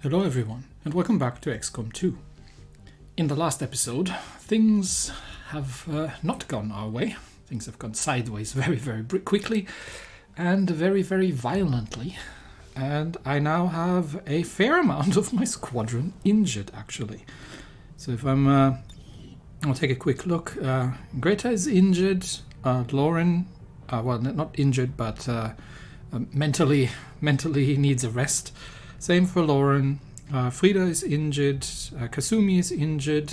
Hello everyone, and welcome back to XCOM 2. In the last episode, things have not gone our way. Things have gone sideways very quickly and very violently. And I now have a fair amount of my squadron injured, actually. So if I'll take a quick look. Greta is injured. Lauren, well, not injured, but mentally needs a rest. Same for Lauren. Frida is injured. Kasumi is injured.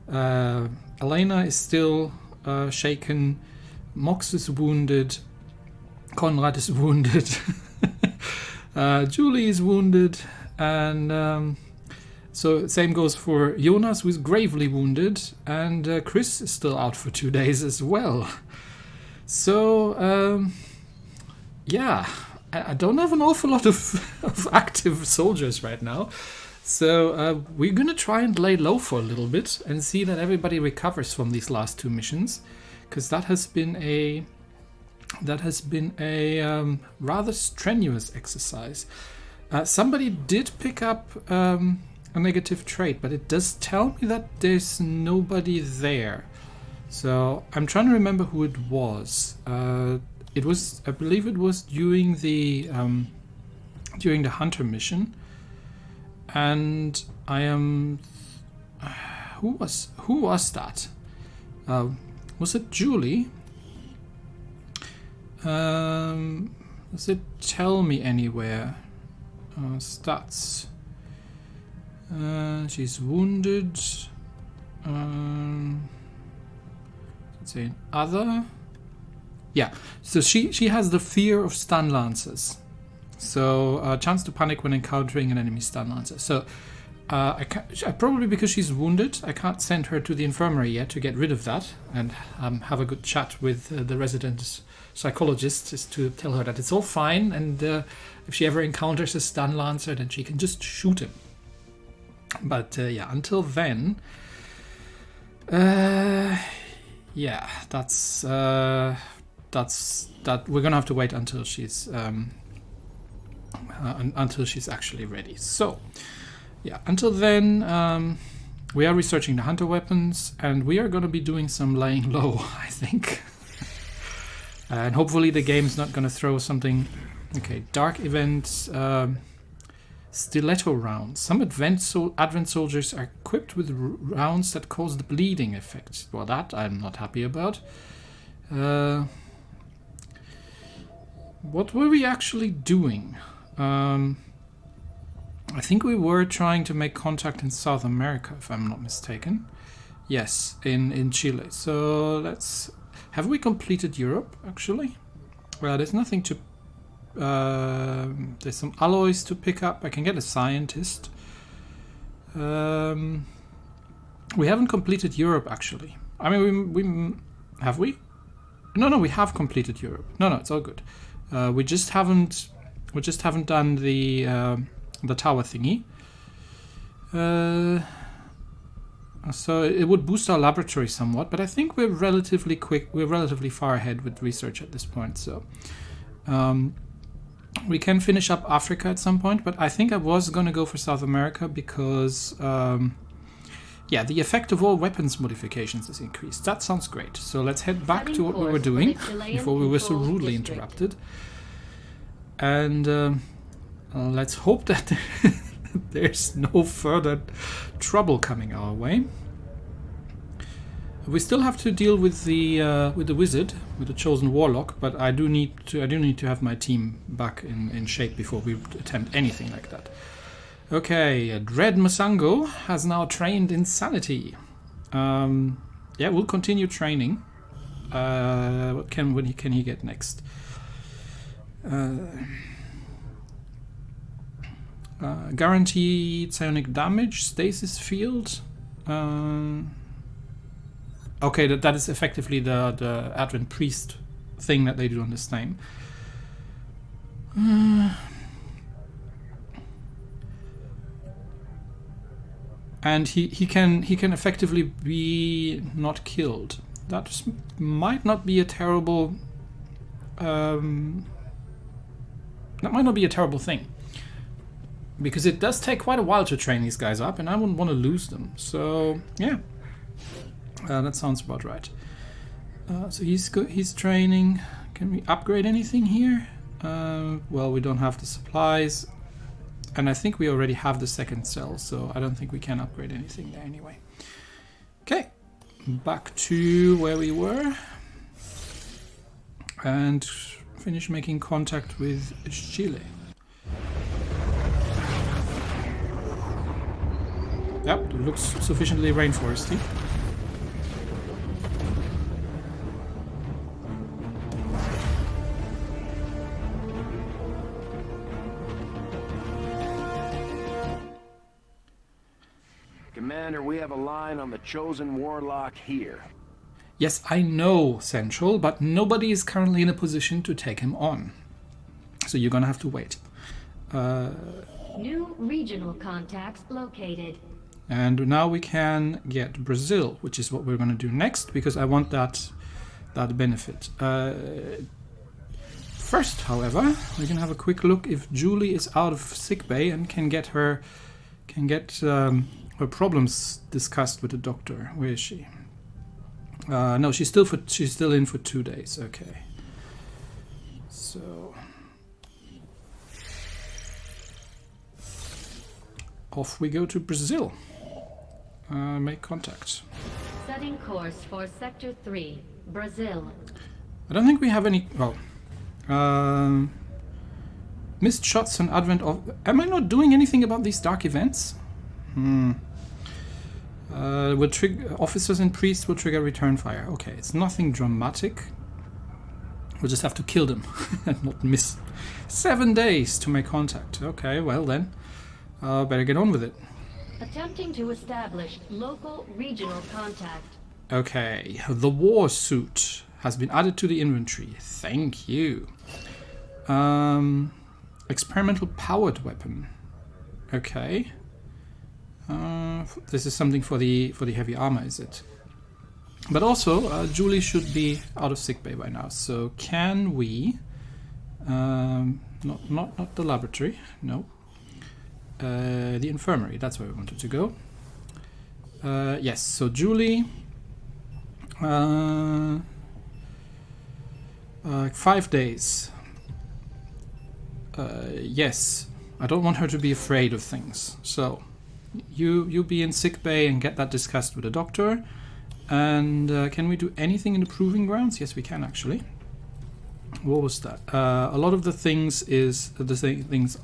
Elena is still shaken. Mox is wounded. Konrad is wounded. Julie is wounded. And so same goes for Jonas, who is gravely wounded. And Chris is still out for 2 days as well. So, yeah. I don't have an awful lot of active soldiers right now. So we're going to try and lay low for a little bit and see that everybody recovers from these last 2 missions. Because that has been a rather strenuous exercise. Somebody did pick up a negative trait, but it does tell me that there's nobody there. So I'm trying to remember who it was. It was, I believe it was during the hunter mission, and I am. Who was that? Was it Julie? Does it tell me anywhere? Stats. She's wounded. Let's say other. Yeah, so she has the fear of stun lancers. So chance to panic when encountering an enemy stun lancer. So probably because she's wounded, I can't send her to the infirmary yet to get rid of that and have a good chat with the resident psychologist just to tell her that it's all fine, and if she ever encounters a stun lancer, then she can just shoot him. But yeah, until then, yeah, that's we're gonna have to wait until she's actually ready. So yeah, until then, we are researching the hunter weapons, and we are gonna be doing some laying low, I think. And hopefully the game's not gonna throw something. Okay, dark events, stiletto rounds. Some advent soldiers are equipped with rounds that cause the bleeding effect. Well, that I'm not happy about. What were we actually doing? I think we were trying to make contact in South America, if I'm not mistaken. Yes, in Chile. So let's... Have we completed Europe, actually? Well, there's nothing to... there's some alloys to pick up. I can get a scientist. We haven't completed Europe, actually. I mean, we have we? No, we have completed Europe. No, it's all good. We just haven't done the tower thingy. So it would boost our laboratory somewhat, but I think we're relatively quick. We're relatively far ahead with research at this point. So we can finish up Africa at some point, but I think I was going to go for South America because yeah, the effect of all weapons modifications is increased. That sounds great. So let's head back to what we were doing before we were so rudely interrupted. And let's hope that there's no further trouble coming our way. We still have to deal with the wizard, with the chosen warlock, but I do need to have my team back in shape before we attempt anything like that. Okay, Dread Masango has now trained Insanity. Yeah, we'll continue training. What can he get next? Guaranteed psionic damage, stasis field. Okay, that is effectively the Advent Priest thing that they do on this name. And he can effectively be not killed. That might not be a terrible thing. because it does take quite a while to train these guys up, and I wouldn't want to lose them. So yeah, that sounds about right. So he's training. Can we upgrade anything here? Well, we don't have the supplies, and I think we already have the second cell, so I don't think we can upgrade anything there anyway. Okay, back to where we were, and finish making contact with Chile. Yep, it looks sufficiently rainforesty. Commander, we have a line on the chosen warlock here. Yes, I know, Central, but nobody is currently in a position to take him on. So you're gonna have to wait. New regional contacts located. And now we can get Brazil, which is what we're gonna do next, because I want that benefit. First, however, we can have a quick look if Julie is out of sickbay and can get her problems discussed with the doctor. Where is she? No, she's still in for 2 days. Okay. So off we go to Brazil. Make contact. Setting course for Sector 3, Brazil. I don't think we have any. Well, missed shots and advent of. Am I not doing anything about these dark events? Will trigger officers and priests will trigger return fire. Okay, it's nothing dramatic. We'll just have to kill them and not miss 7 days to make contact. Okay, well then, better get on with it. Attempting to establish local regional contact. Okay, the war suit has been added to the inventory. Thank you. Experimental powered weapon. Okay. This is something for the heavy armor, is it? But also, Julie should be out of sickbay by now. So can we? Not the laboratory. No. The infirmary. That's where we wanted to go. Yes. So Julie. 5 days. Yes. I don't want her to be afraid of things. So. You be in sickbay and get that discussed with the doctor. And can we do anything in the proving grounds? Yes, we can actually. What was that? A lot of the things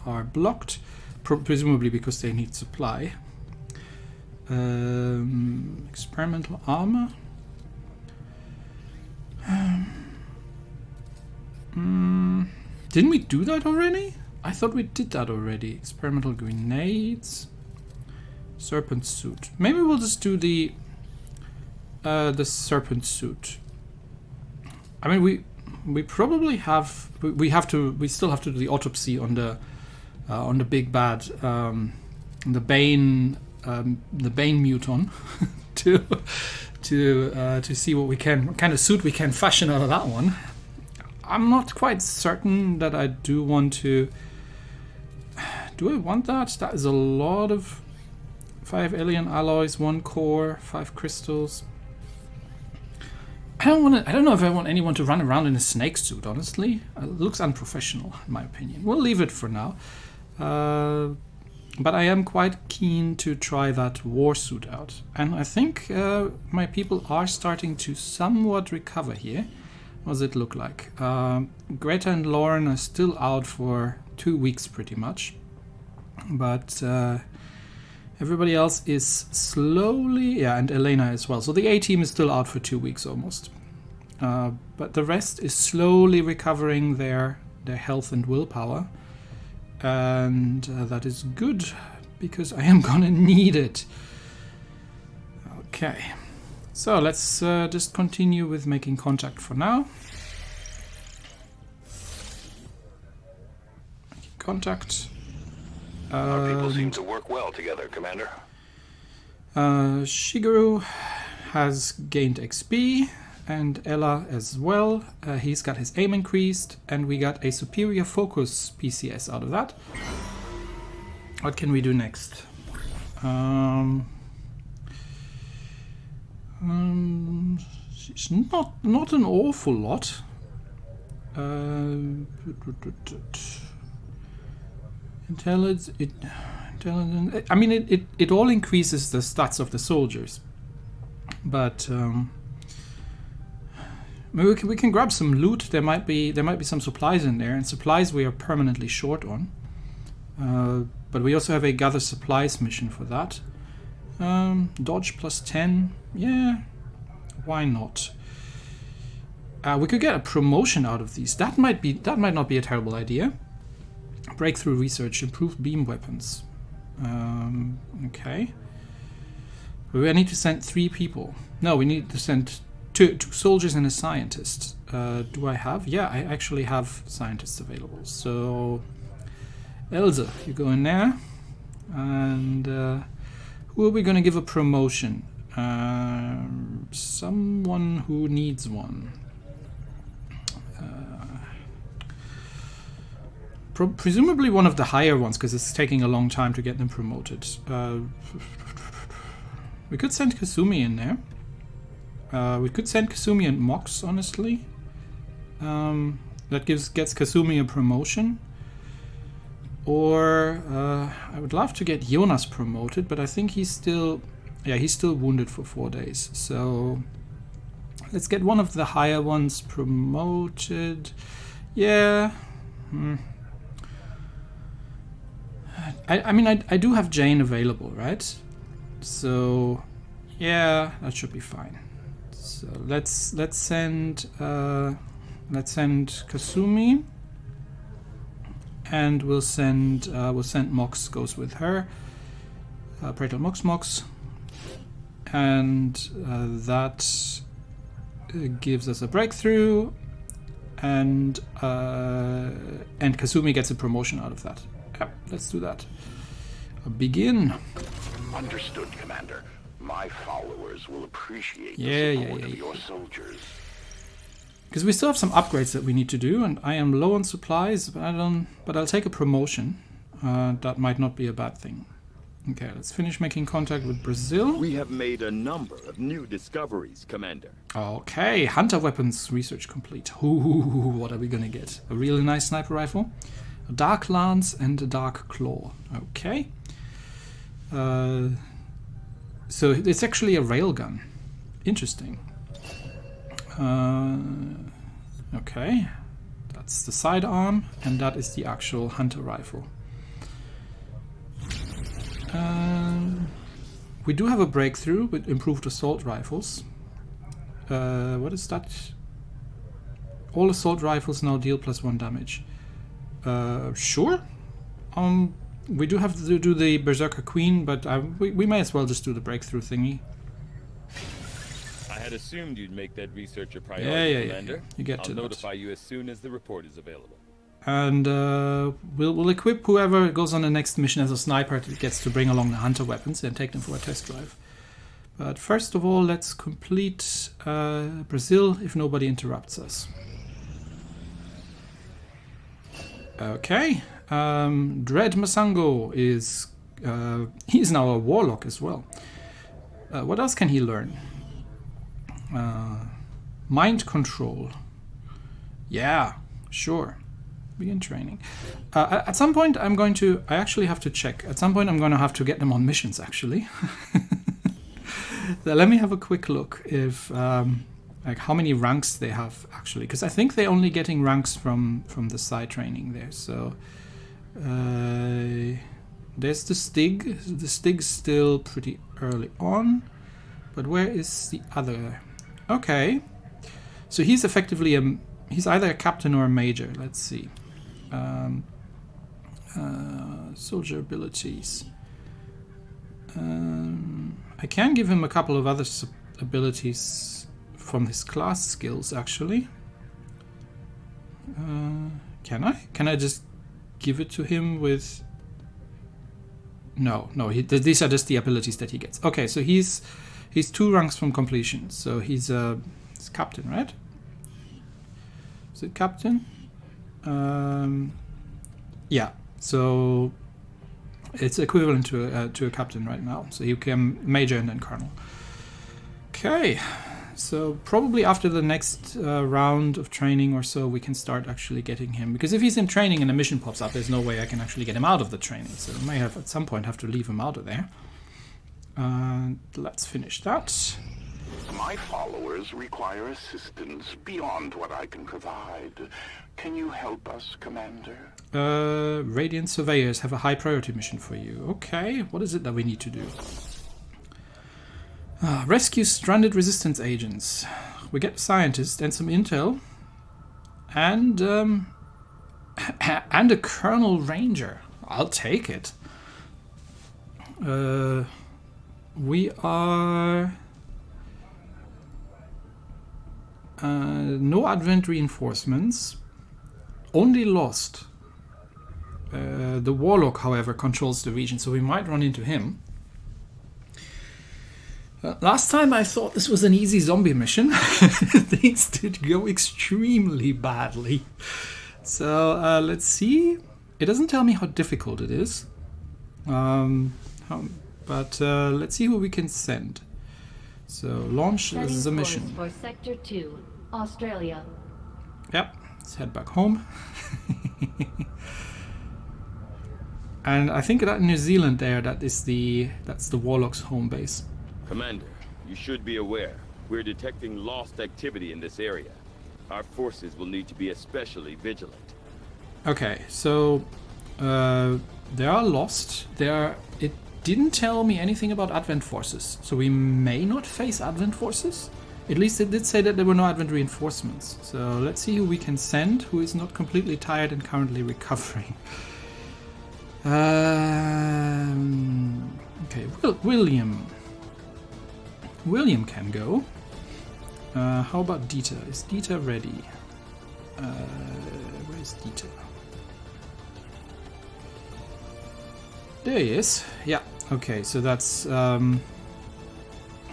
are blocked, presumably because they need supply. Experimental armor. Didn't we do that already? I thought we did that already. Experimental grenades. Serpent suit. Maybe we'll just do the serpent suit. I mean, we probably have we still have to do the autopsy on the big bad the Bane muton to see what kind of suit we can fashion out of that one. I'm not quite certain that I do want to. Do I want that? That is a lot of 5 alien alloys, 1 core, 5 crystals. I don't know if I want anyone to run around in a snake suit, honestly. It looks unprofessional, in my opinion. We'll leave it for now. But I am quite keen to try that war suit out. And I think my people are starting to somewhat recover here. What does it look like? Greta and Lauren are still out for 2 weeks pretty much. But everybody else is slowly, and Elena as well. So the A-team is still out for 2 weeks almost. But the rest is slowly recovering their health and willpower. And that is good, because I am gonna need it. Okay. So let's just continue with making contact for now. Making contact. Our people seem to work well together, Commander. Shigeru has gained XP, and Ella as well. He's got his aim increased, and we got a superior focus PCS out of that. What can we do next? It's not an awful lot. Intelligence. I mean, it all increases the stats of the soldiers, but maybe we can grab some loot. There might be some supplies in there, and supplies we are permanently short on. But we also have a gather supplies mission for that. Dodge plus 10. Yeah, why not? We could get a promotion out of these. That might not be a terrible idea. Breakthrough research, improved beam weapons. Okay. We need to send 3 people. No, we need to send two soldiers and a scientist. Do I have? Yeah, I actually have scientists available. So, Elsa, you go in there. And who are we going to give a promotion? Someone who needs one. Presumably one of the higher ones, because it's taking a long time to get them promoted. We could send Kasumi in there. We could send Kasumi and Mox, honestly. That gets Kasumi a promotion. Or I would love to get Jonas promoted, but I think he's still wounded for 4 days. So let's get one of the higher ones promoted. Yeah. I mean, I do have Jane available, right? So yeah, that should be fine. So let's send Kasumi, and we'll send Mox goes with her. Operative Mox, and that gives us a breakthrough, and Kasumi gets a promotion out of that. Yep, let's do that. Begin. Understood, Commander. My followers will appreciate the support of your soldiers. Because we still have some upgrades that we need to do, and I am low on supplies, but I'll take a promotion. That might not be a bad thing. Okay, let's finish making contact with Brazil. We have made a number of new discoveries, Commander. Okay, hunter weapons research complete. Ooh, what are we gonna get? A really nice sniper rifle, a dark lance, and a dark claw. Okay. So it's actually a railgun. Interesting. Okay, that's the sidearm, and that is the actual hunter rifle. We do have a breakthrough with improved assault rifles. What is that? All assault rifles now deal +1 damage. Sure. We do have to do the Berserker Queen, but we may as well just do the breakthrough thingy. I had assumed you'd make that research a priority, Commander. Yeah. You get to I'll notify you as soon as the report is available. And we'll equip whoever goes on the next mission as a sniper that gets to bring along the hunter weapons and take them for a test drive. But first of all, let's complete Brazil if nobody interrupts us. Okay. Dread Masango is he's now a warlock as well. What else can he learn? Mind control. Yeah, sure. Begin training. At some point I actually have to check. At some point I'm going to have to get them on missions, actually. So let me have a quick look if like how many ranks they have actually, because I think they're only getting ranks from the side training there. So there's the Stig. The Stig's still pretty early on, but where is the other? Okay, so he's effectively he's either a captain or a major. Let's see. Soldier abilities. I can give him a couple of other abilities from his class skills, actually. Can I? Can I just give it to him with... No, these are just the abilities that he gets. Okay, so he's 2 ranks from completion, so he's captain, right? Is it captain? Yeah, so It's equivalent to a captain right now. So he became major and then colonel. Okay, so probably after the next round of training or so, we can start actually getting him. Because if he's in training and a mission pops up, there's no way I can actually get him out of the training. So I may have at some point have to leave him out of there. Let's finish that. My followers require assistance beyond what I can provide. Can you help us, Commander? Radiant surveyors have a high priority mission for you. Okay, what is it that we need to do? Rescue stranded resistance agents. We get scientists and some intel. And and a Colonel Ranger. I'll take it. We are... no Advent reinforcements. Only lost. The Warlock, however, controls the region, so we might run into him. Last time I thought this was an easy zombie mission. Things did go extremely badly. So let's see. It doesn't tell me how difficult it is. But let's see who we can send. So launch the mission. For Sector 2, Australia. Yep, let's head back home. And I think that New Zealand there, that's the Warlock's home base. Commander, you should be aware. We're detecting lost activity in this area. Our forces will need to be especially vigilant. Okay, so they are lost. It didn't tell me anything about Advent forces, so we may not face Advent forces. At least it did say that there were no Advent reinforcements. So let's see who we can send, who is not completely tired and currently recovering. Okay, William. William can go. How about Dieter? Is Dieter ready? Where's Dieter? There he is. Yeah. Okay, so that's a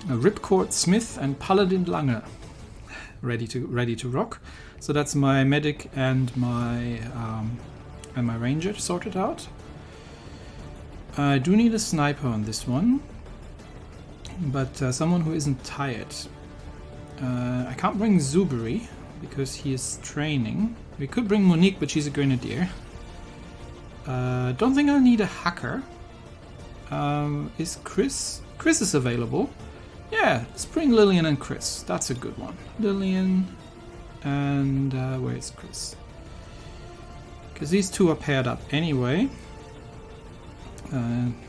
Ripcord Smith and Paladin Lange ready to rock. So that's my medic and my ranger sorted out. I do need a sniper on this one, but someone who isn't tired. I can't bring Zuberi because he is training. We could bring Monique, but she's a grenadier. Don't think I'll need a hacker. Is Chris? Chris is available. Yeah, let's bring Lillian and Chris. That's a good one. Lillian and where is Chris? Because these two are paired up anyway.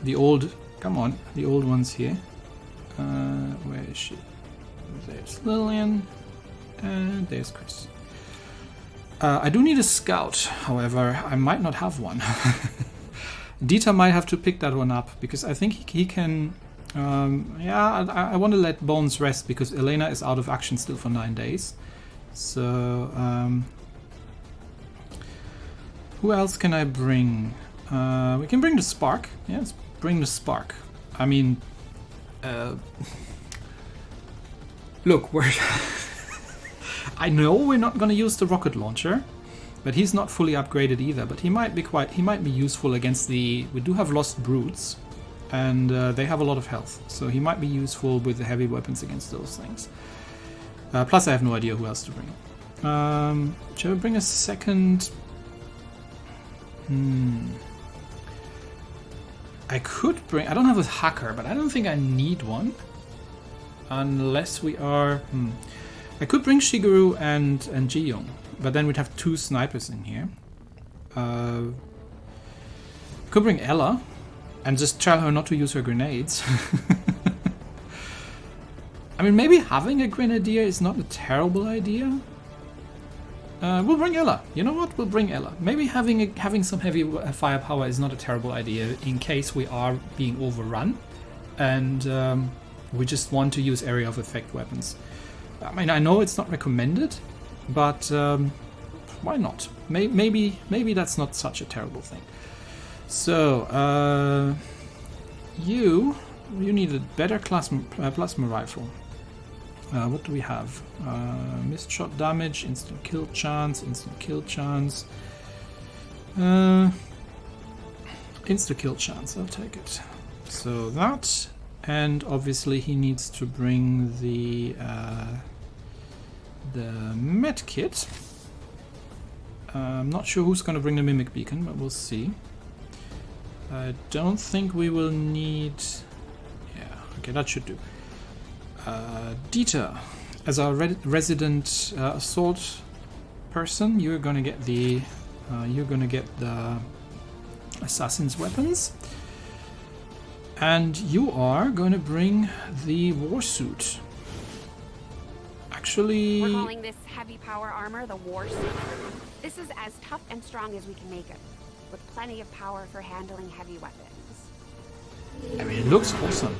The old one's here. Where is she? There's Lillian and there's Chris. I do need a scout, however, I might not have one. Dieter might have to pick that one up because I think he can. I want to let Bones rest because Elena is out of action still for 9 days. So who else can I bring? We can bring the Spark. Yeah, let's bring the Spark. I mean, look, I know we're not going to use the rocket launcher, but he's not fully upgraded either. But he might be useful against we do have Lost Brutes, and they have a lot of health, so he might be useful with the heavy weapons against those things. Plus, I have no idea who else to bring. Shall we bring a second? I could bring. I don't have a hacker, but I don't think I need one, unless we are. I could bring Shigeru and Ji-young, but then we'd have 2 snipers in here. Could bring Ella and just tell her not to use her grenades. I mean, maybe having a grenadier is not a terrible idea. We'll bring Ella. You know what? We'll bring Ella. Maybe having some heavy firepower is not a terrible idea in case we are being overrun and we just want to use area of effect weapons. I mean, I know it's not recommended, but why not? Maybe that's not such a terrible thing. So, you need a better plasma rifle. What do we have? Missed shot damage, instant kill chance. Insta-kill chance, I'll take it. So that, and obviously he needs to bring the med kit. I'm not sure who's going to bring the mimic beacon, but we'll see. I don't think we will need... Yeah, okay, that should do. Dieter, as our resident assault person, you're gonna get the assassin's weapons, and you are gonna bring the war suit. Actually, we're calling this heavy power armor the war suit. This is as tough and strong as we can make it, with plenty of power for handling heavy weapons. I mean, it looks awesome,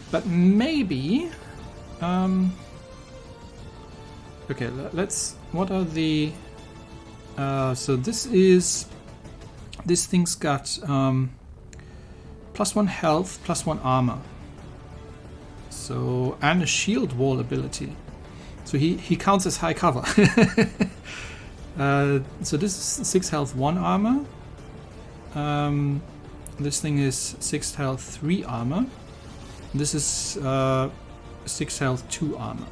but maybe. Okay, let's. What are the? So this thing's got +1 health, +1 armor. So and a shield wall ability. So he counts as high cover. So this is 6 health, 1 armor. This thing is 6 health, 3 armor. This is 6 health, 2 armor.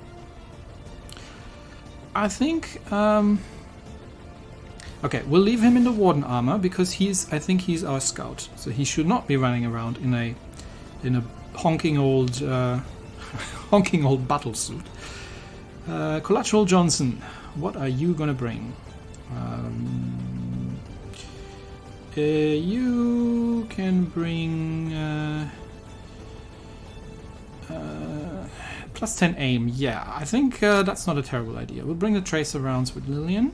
I think. Okay, we'll leave him in the warden armor because I think he's our scout, so he should not be running around in a honking old battle suit. Collateral Johnson, what are you gonna bring? You can bring +10 aim. Yeah, I think that's not a terrible idea. We'll bring the tracer rounds with Lillian.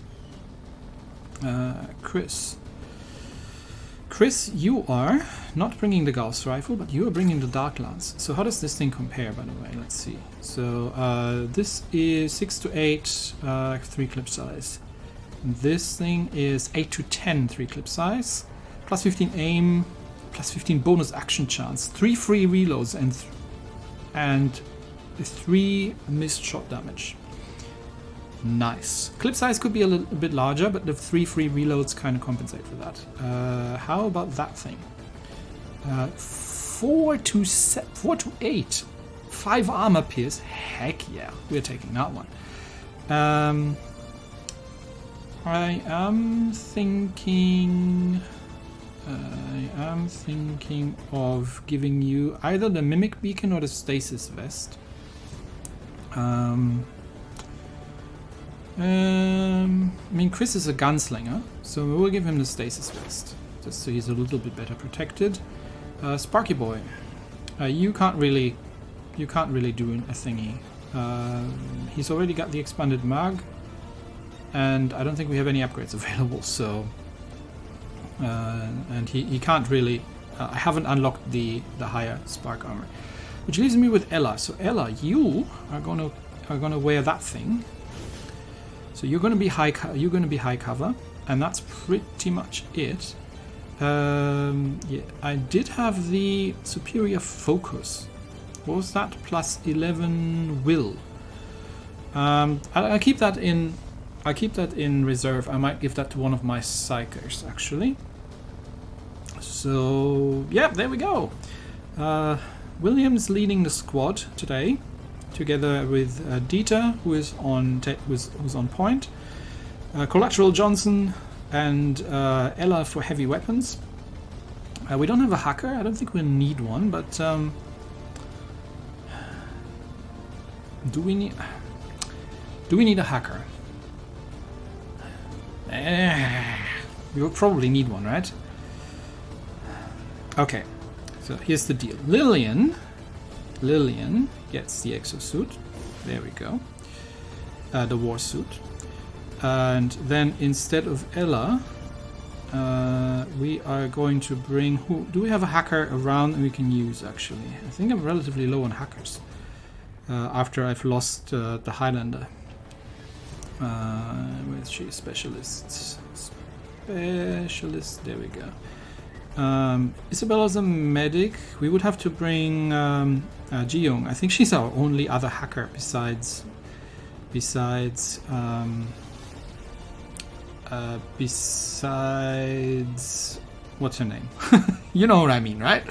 Chris, you are not bringing the Gauss rifle, but you are bringing the Dark Lance. So how does this thing compare, by the way? Let's see. So this is 6 to 8 3 clip size. This thing is 8 to 10 3 clip size. +15 aim, +15 bonus action chance, 3 free reloads, and 3 missed shot damage. Nice. Clip size could be a little bit larger, but the 3 free reloads kind of compensate for that. How about that thing? 4 to 8. 5 armor pierce. Heck yeah, we're taking that one. I am thinking of giving you either the mimic beacon or the stasis vest. I mean, Chris is a gunslinger, so we'll give him the stasis vest, just so he's a little bit better protected. Sparky boy, you can't really do a thingy. He's already got the expanded mag, and I don't think we have any upgrades available. So, and he can't really. I haven't unlocked the higher spark armor, which leaves me with Ella. So Ella, you are gonna wear that thing. So you're going to be high cover, and that's pretty much it. Yeah, I did have the superior focus. What was that? +11 will. I keep that in. I keep that in reserve. I might give that to one of my psychers actually. So yeah, there we go. William's leading the squad today, together with Dieter, who is who's on point, Collateral Johnson, and Ella for heavy weapons. We don't have a hacker. I don't think we'll need one, but do we need a hacker? We will probably need one, right? Okay, so here's the deal. Lillian gets the exosuit. There we go. The war suit. And then instead of Ella, we are going to bring... Do we have a hacker around that we can use, actually? I think I'm relatively low on hackers. After I've lost the Highlander. Where's she? Specialists. There we go. Isabella's a medic. We would have to bring Ji-young. I think she's our only other hacker besides what's her name? You know what I mean, right?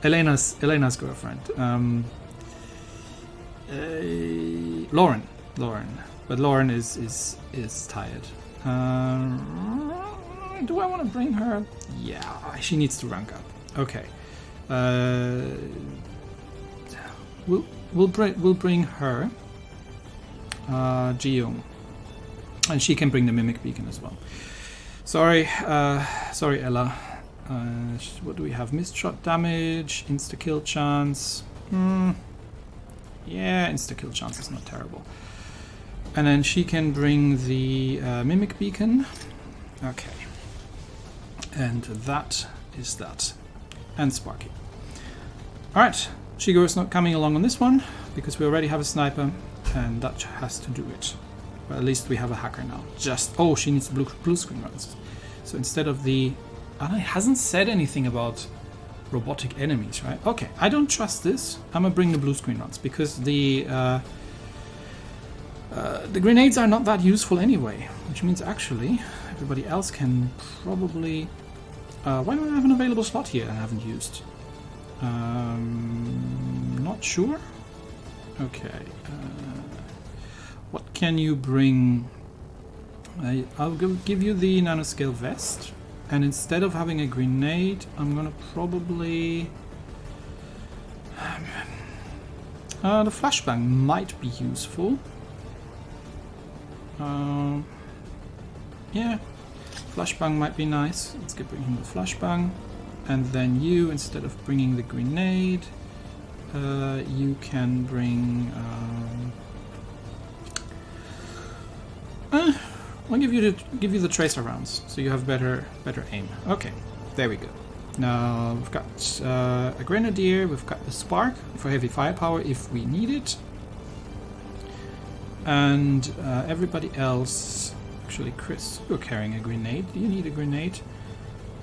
Elena's girlfriend. Lauren. But Lauren is tired. Do I want to bring her? Yeah, she needs to rank up. Okay. We'll bring her. Ji-young. And she can bring the mimic beacon as well. Sorry, Ella. What do we have? Missed shot damage, insta kill chance. Yeah, insta kill chance is not terrible. And then she can bring the mimic beacon. Okay. And that is that. And Sparky. Alright, Shigeru is not coming along on this one because we already have a sniper, and that has to do it. But at least we have a hacker now. Oh, she needs blue screen runs. So instead of the... And it hasn't said anything about robotic enemies, right? Okay, I don't trust this. I'm gonna bring the blue screen runs because the grenades are not that useful anyway, which means actually everybody else can probably... why do I have an available slot here I haven't used? Not sure. Okay. What can you bring? I'll give you the nanoscale vest, and instead of having a grenade, I'm gonna probably... the flashbang might be useful. Yeah, flashbang might be nice. Let's bring him the flashbang. And then you, instead of bringing the grenade, you can bring... I'll give you the tracer rounds, so you have better aim. Okay, there we go. Now we've got a grenadier. We've got the spark for heavy firepower if we need it, and everybody else. Actually, Chris, you're carrying a grenade. Do you need a grenade?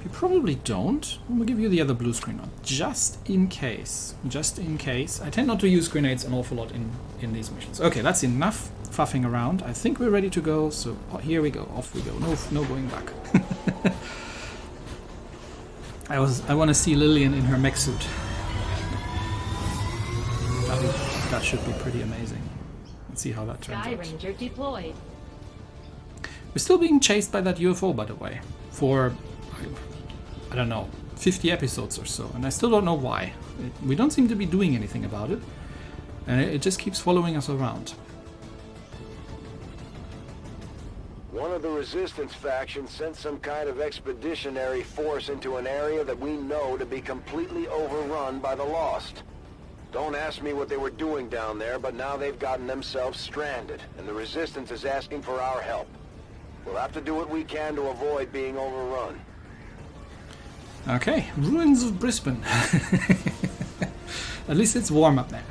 You probably don't. We'll give you the other blue screen on, just in case. Just in case. I tend not to use grenades an awful lot in these missions. Okay, that's enough faffing around. I think we're ready to go, so here we go. Off we go. No going back. I want to see Lillian in her mech suit. That should be pretty amazing. Let's see how that turns Sky out. Ranger deployed. We're still being chased by that UFO, by the way, for... I don't know, 50 episodes or so, and I still don't know why. We don't seem to be doing anything about it, and it just keeps following us around. One of the resistance factions sent some kind of expeditionary force into an area that we know to be completely overrun by the Lost. Don't ask me what they were doing down there, but now they've gotten themselves stranded, and the resistance is asking for our help. We'll have to do what we can to avoid being overrun. Okay, ruins of Brisbane. At least it's warm up there.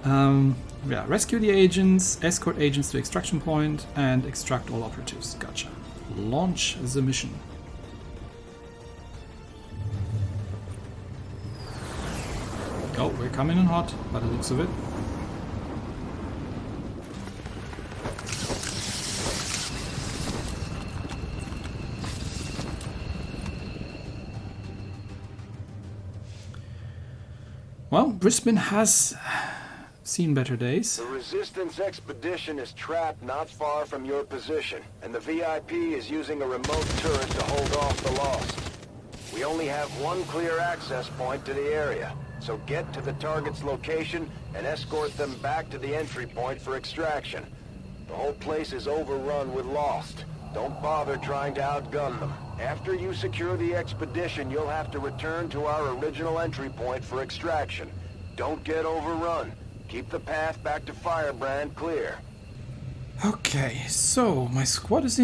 Yeah, rescue the agents, escort agents to extraction point, and extract all operatives. Gotcha. Launch the mission. Oh, we're coming in hot, by the looks of it. Well, Brisbane has seen better days. The Resistance expedition is trapped not far from your position, and the VIP is using a remote turret to hold off the Lost. We only have one clear access point to the area, so get to the target's location and escort them back to the entry point for extraction. The whole place is overrun with Lost. Don't bother trying to outgun them. After you secure the expedition, you'll have to return to our original entry point for extraction. Don't get overrun. Keep the path back to Firebrand clear. Okay, so my squad is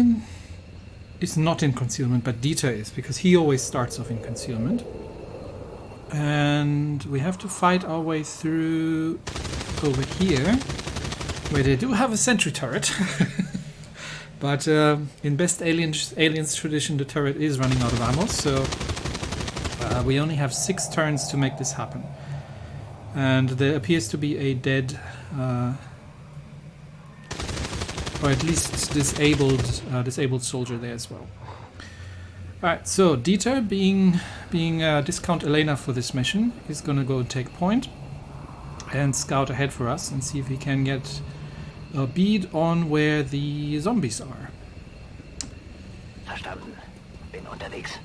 not in concealment, but Dieter is, because he always starts off in concealment. And we have to fight our way through over here, where they do have a sentry turret. But in best aliens tradition, the turret is running out of ammo, so we only have 6 turns to make this happen. And there appears to be a dead, or at least disabled soldier there as well. Alright, so Dieter, being Discount Elena for this mission, is gonna go take point and scout ahead for us and see if he can get a bead on where the zombies are. Verstanden. Bin unterwegs.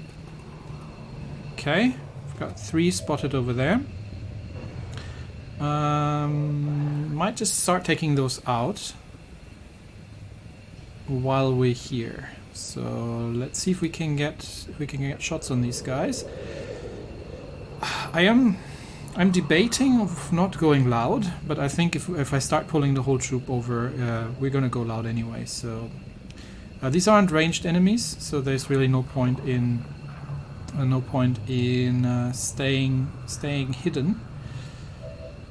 Okay, we've got 3 spotted over there. Might just start taking those out while we're here. So let's see if we can get shots on these guys. I'm debating of not going loud, but I think if I start pulling the whole troop over, we're gonna go loud anyway. So these aren't ranged enemies, so there's really no point in staying hidden.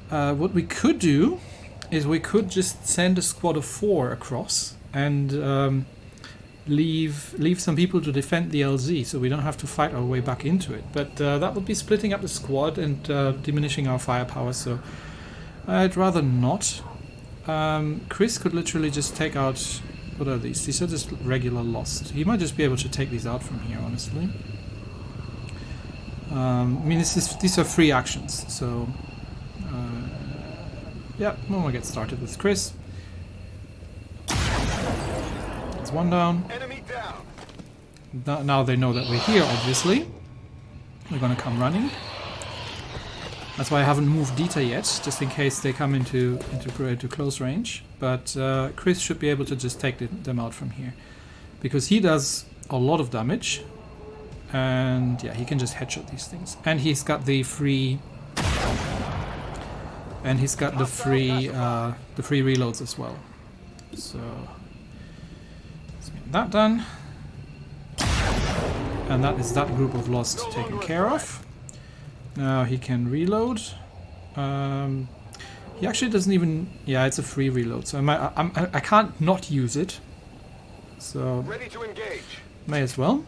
What we could do is we could just send a squad of 4 across and leave some people to defend the LZ, so we don't have to fight our way back into it. But that would be splitting up the squad and diminishing our firepower, so I'd rather not. Chris could literally just take out... What are these? These are just regular Lost. He might just be able to take these out from here, honestly. I mean, these are free actions, so... yeah, we'll get started with Chris. There's one down. Enemy down. Now they know that we're here, obviously. They're gonna come running. That's why I haven't moved Dieter yet, just in case they come into close range. But Chris should be able to just take them out from here, because he does a lot of damage, and yeah, he can just headshot these things. And he's got the free, the free reloads as well. So let's get that done. And that is that group of Lost taken care of. Now he can reload. He actually doesn't even... Yeah, it's a free reload, so I can't not use it. So Ready to engage. may as well.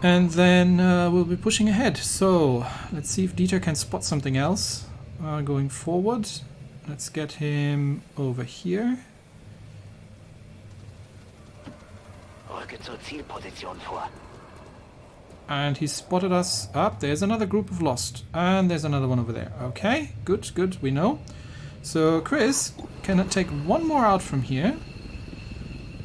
And then we'll be pushing ahead. So let's see if Dieter can spot something else going forward. Let's get him over here. Rücke zur Zielposition vor. And he spotted us up. There's another group of Lost. And there's another one over there. Okay, good, good, we know. So Chris can take one more out from here.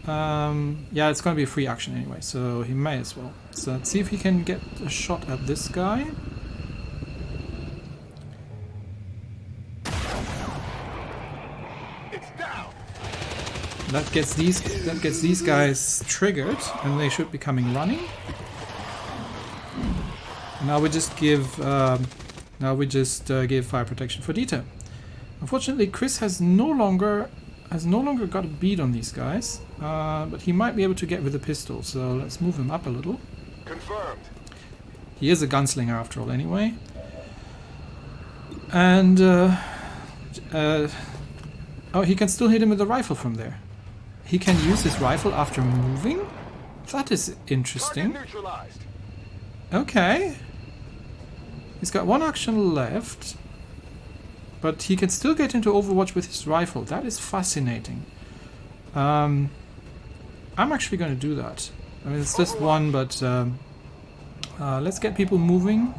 Yeah, it's going to be a free action anyway, so he may as well. So let's see if he can get a shot at this guy. It's down. That gets these guys triggered, and they should be coming running. Now we just give fire protection for Dieter. Unfortunately, Chris has no longer got a bead on these guys, but he might be able to get with a pistol. So let's move him up a little. Confirmed. He is a gunslinger after all, anyway. And oh, he can still hit him with a rifle from there. He can use his rifle after moving. That is interesting. Target neutralized. Okay. He's got one action left, but he can still get into Overwatch with his rifle. That is fascinating. I'm actually going to do that. I mean, it's just one, but let's get people moving.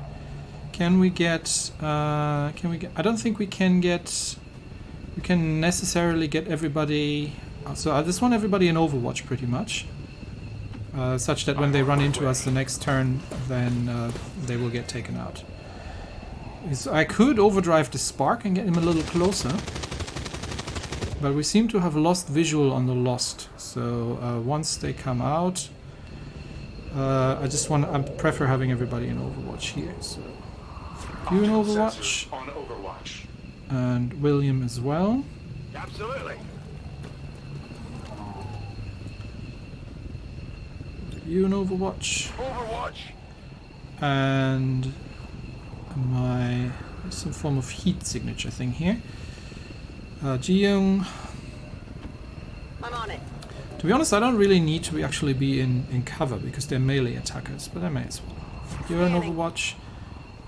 Can we get? I don't think we can get. We can necessarily get everybody. So I just want everybody in Overwatch, pretty much. Such that when they run into us the next turn, then they will get taken out. So I could overdrive the spark and get him a little closer, but we seem to have lost visual on the Lost. So once they come out, I prefer having everybody in Overwatch here. So you in Overwatch, on Overwatch. and William as well. Absolutely. You in Overwatch. Overwatch. And some form of heat signature thing here. Ji-young. I'm on it. To be honest, I don't really need to actually be in cover because they're melee attackers, but I may as well. You're in Overwatch,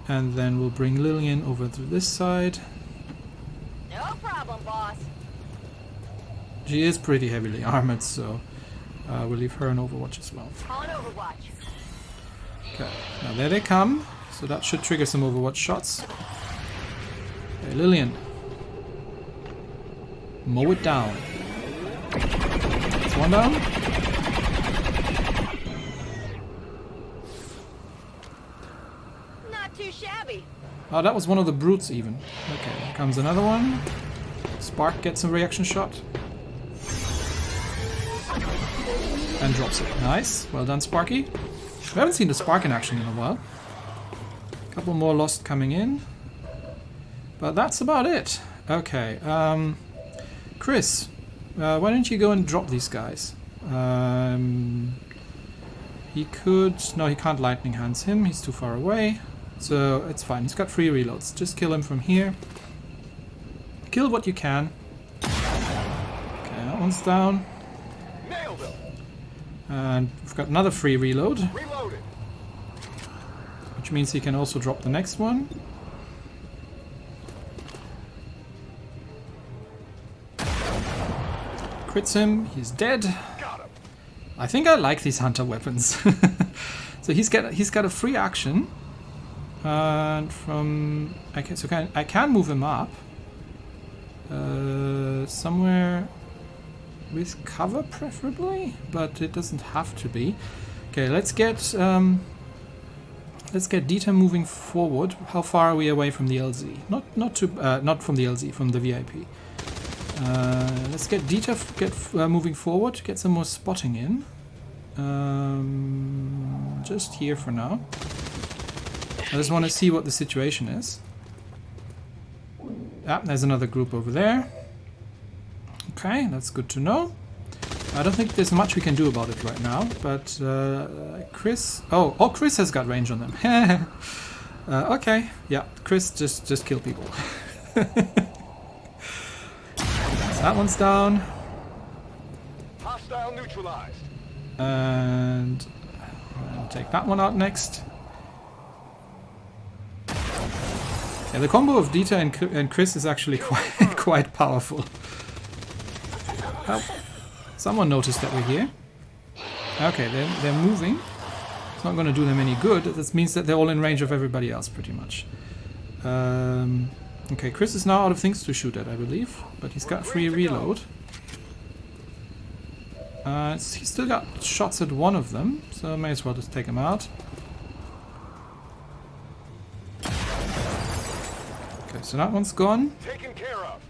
and then we'll bring Lillian over to this side. No problem, boss. She is pretty heavily armored, so We'll leave her an overwatch as well. On Overwatch. Okay, now there they come. So that should trigger some overwatch shots. Okay, Lillian. Mow it down. That's one down. Not too shabby. Oh, that was one of the brutes even. Okay, here comes another one. Spark gets a reaction shot. And drops it. Nice. Well done, Sparky. We haven't seen the Spark in action in a while. A couple more lost coming in. But that's about it. Okay. Chris, why don't you go and drop these guys? He could... No, he can't lightning hands him. He's too far away. So it's fine. He's got 3 reloads. Just kill him from here. Kill what you can. Okay, that one's down. Nailed him. And we've got another free reload. Reloaded. Which means he can also drop the next one. Crits him. He's dead. Got him. I think I like these hunter weapons. So he's got a free action. And from... Okay, so I can move him up. Somewhere with cover preferably, but it doesn't have to be. Okay, let's get Dieter moving forward. How far are we away from the LZ? Not from the LZ, from the VIP. Let's get Dieter moving forward. Get some more spotting in. Just here for now. I just want to see what the situation is. Ah, there's another group over there. Okay, that's good to know. I don't think there's much we can do about it right now, but Chris... Oh, Chris has got range on them. Okay, yeah, Chris, just kill people. So that one's down. Hostile neutralized. And I'll take that one out next. Yeah, the combo of Dieter and Chris is actually quite powerful. Oh, someone noticed that we're here. Okay, they're moving. It's not going to do them any good. This means that they're all in range of everybody else, pretty much. Okay, Chris is now out of things to shoot at, I believe. But he's got free reload. He's still got shots at one of them, so I may as well just take him out. Okay, so that one's gone. Taken care of.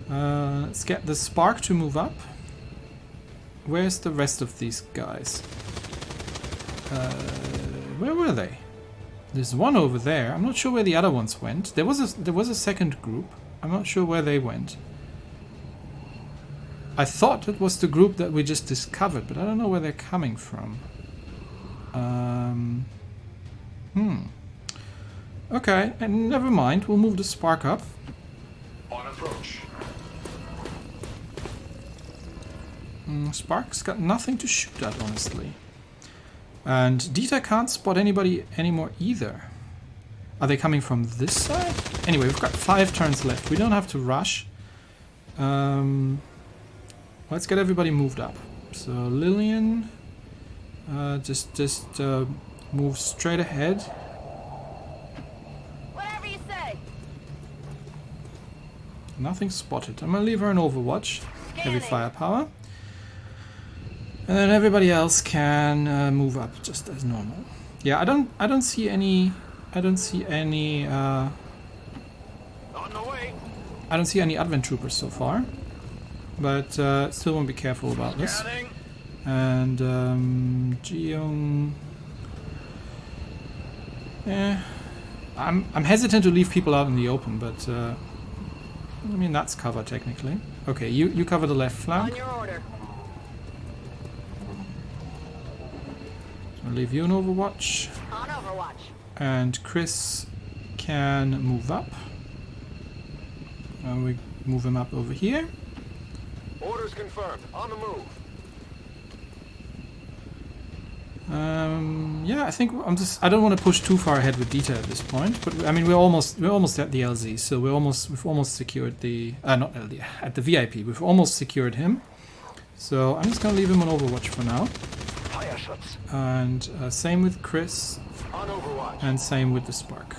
Let's get the Spark to move up. Where's the rest of these guys? Where were they? There's one over there. I'm not sure where the other ones went. There was a second group. I'm not sure where they went. I thought it was the group that we just discovered, but I don't know where they're coming from. Okay, and never mind. We'll move the Spark up. On approach. Spark's got nothing to shoot at, honestly. And Dieter can't spot anybody anymore either. Are they coming from this side? Anyway, we've got 5 turns left. We don't have to rush. Let's get everybody moved up. So Lillian, just move straight ahead. Whatever you say. Nothing spotted. I'm gonna leave her an Overwatch. Heavy firepower. And then everybody else can move up just as normal. Yeah, I don't see any On the way. I don't see any Advent Troopers so far. But still want to be careful about this. And Jeong. I'm hesitant to leave people out in the open, but I mean that's cover technically. Okay, you cover the left flank. On your order. I'll leave you an Overwatch. On Overwatch. And Chris can move up. We move him up over here. Orders confirmed. On the move. Yeah, I think I don't want to push too far ahead with Dieter at this point, but I mean we're almost at the LZ, so we've almost secured the not LZ at the VIP. We've almost secured him. So I'm just gonna leave him on Overwatch for now. Feuerschutz. And same with Chris. On Overwatch. And same with the Spark.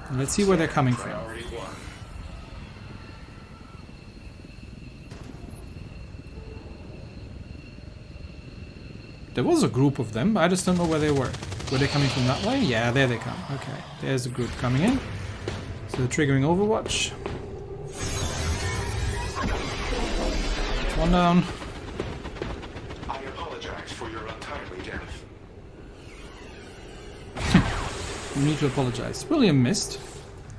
And let's see where they're coming from. There was a group of them, but I just don't know where they were. Were they coming from that way? Yeah, there they come. Okay, there's a group coming in. So triggering Overwatch. One down. I apologize for your untimely death. You need to apologize. William missed.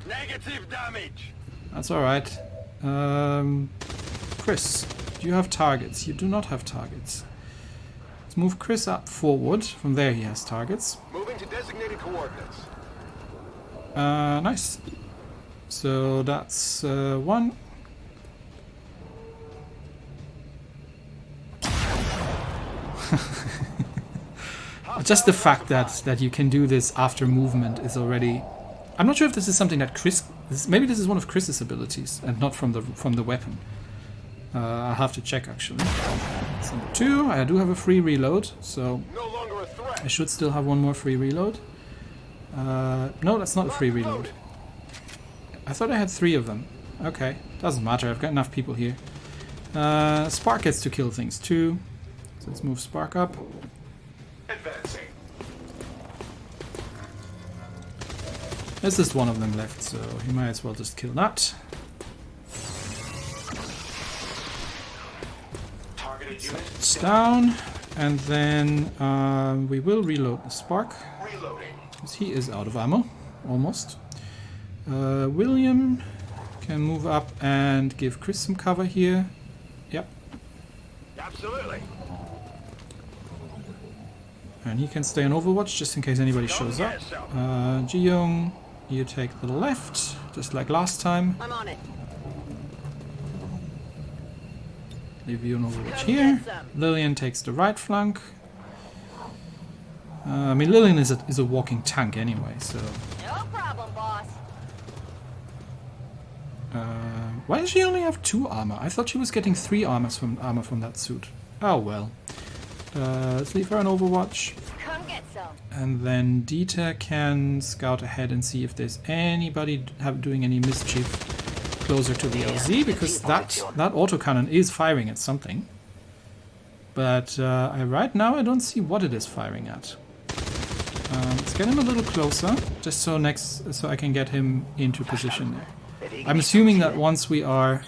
Negative damage. That's alright. Chris, do you have targets? You do not have targets. Let's move Chris up forward. From there he has targets. Moving to designated coordinates. Nice. So that's one. Just the fact that you can do this after movement is already... I'm not sure if this is something that Chris... Maybe this is one of Chris's abilities and not from the weapon. I'll have to check actually. That's number 2. I do have a free reload, so No longer a threat. I should still have one more free reload. No, that's not a free reload. I thought I had 3 of them. Okay, doesn't matter. I've got enough people here. Spark gets to kill things too. So let's move Spark up. Advancing. There's just one of them left, so he might as well just kill that. Targeted unit. It's down, and then we will reload the Spark, Reloading. because he is out of ammo, almost. William can move up and give Chris some cover here. Yep. Absolutely. And he can stay on Overwatch just in case anybody shows up. Ji-Young, you take the left, just like last time. I'm on it. Leave you on Overwatch here. Lillian takes the right flank. I mean, Lillian is a walking tank anyway, so... No problem, boss. Why does she only have 2 armor? I thought she was getting 3 armor from that suit. Oh well. Let's leave her on Overwatch. Come get some. And then Dieter can scout ahead and see if there's anybody doing any mischief closer to the LZ, because that autocannon is firing at something. But right now I don't see what it is firing at. Let's get him a little closer, just so I can get him into position there. I'm assuming that once we are...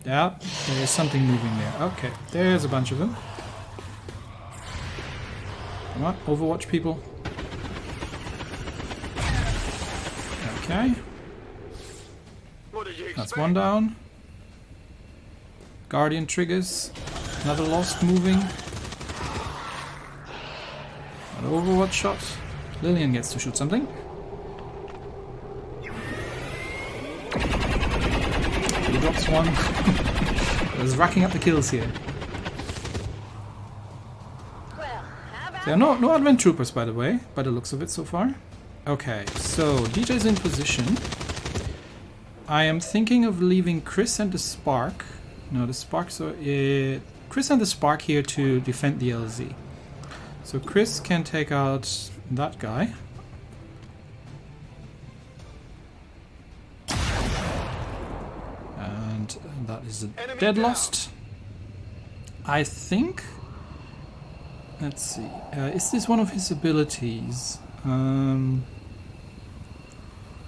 yeah, there is something moving there. Okay, there's a bunch of them. Come on, Overwatch people. Okay. What did you expect? That's one down. Guardian triggers. Another Lost moving. An Overwatch shot. Lillian gets to shoot something. He drops one. He's racking up the kills here. Well, how about There are no Advent Troopers, by the way, by the looks of it so far. Okay, so DJ's in position. I am thinking of leaving Chris and the Spark. No, the Spark. So Chris and the Spark here to defend the LZ. So Chris can take out that guy. And that is a dead lost. I think... Let's see. Is this one of his abilities? No,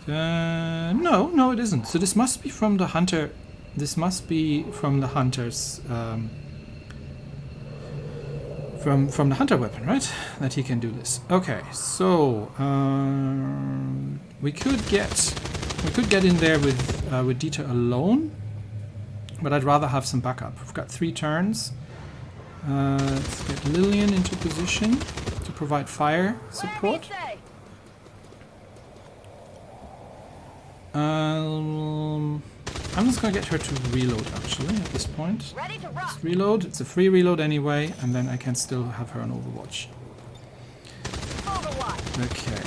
it isn't. So this must be from the hunter. This must be from the hunter's... From the hunter weapon, right? That he can do this. Okay, so we could get in there with Dieter alone, but I'd rather have some backup. We've got 3 turns. Let's get Lillian into position to provide fire support. I'm just gonna get her to reload actually at this point. ready to rock? Just reload, it's a free reload anyway, and then I can still have her on Overwatch. Overwatch. Okay.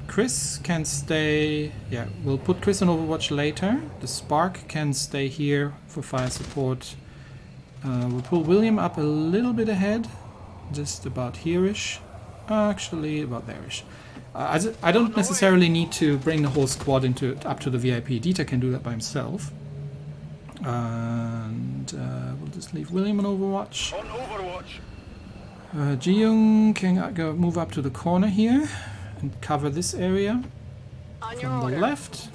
Chris can stay... Yeah, we'll put Chris on Overwatch later. The Spark can stay here for fire support. We'll pull William up a little bit ahead. Just about here-ish. Actually, about there-ish. I don't necessarily need to bring the whole squad up to the VIP. Dieter can do that by himself. And we'll just leave William on Overwatch. On Overwatch. Ji-young can move up to the corner here and cover this area from the left.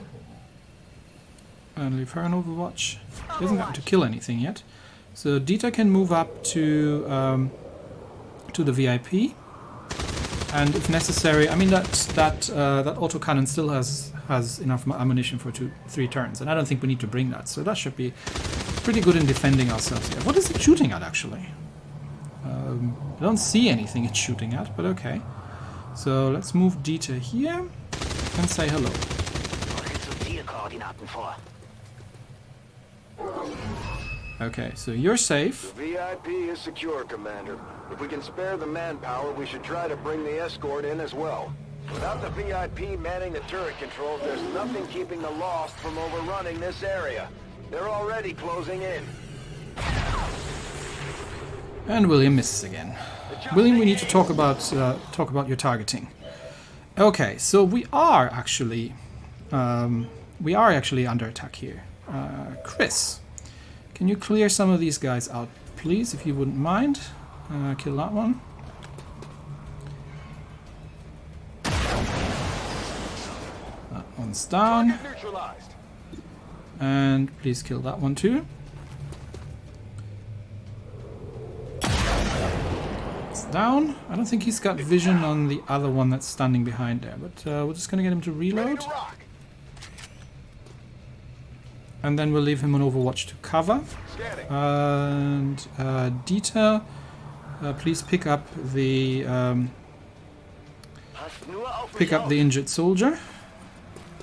And leave her on Overwatch. She hasn't gotten to kill anything yet. So Dieter can move up to the VIP. And if necessary, I mean that autocannon still has enough ammunition for 3 turns, and I don't think we need to bring that, so that should be pretty good in defending ourselves here. What is it shooting at, actually? I don't see anything it's shooting at, but okay. So let's move Dieter here and say hello. Okay, so you're safe. The VIP is secure, Commander. If we can spare the manpower, we should try to bring the escort in as well. Without the VIP manning the turret controls, there's nothing keeping the Lost from overrunning this area. They're already closing in. And William misses again. William, we need to talk about your targeting. Okay, so we are actually under attack here. Chris, can you clear some of these guys out, please, if you wouldn't mind? Kill that one. That one's down. And please kill that one too. It's down. I don't think he's got vision on the other one that's standing behind there, but we're just going to get him to reload. And then we'll leave him on Overwatch to cover. And Dieter, please pick up the injured soldier,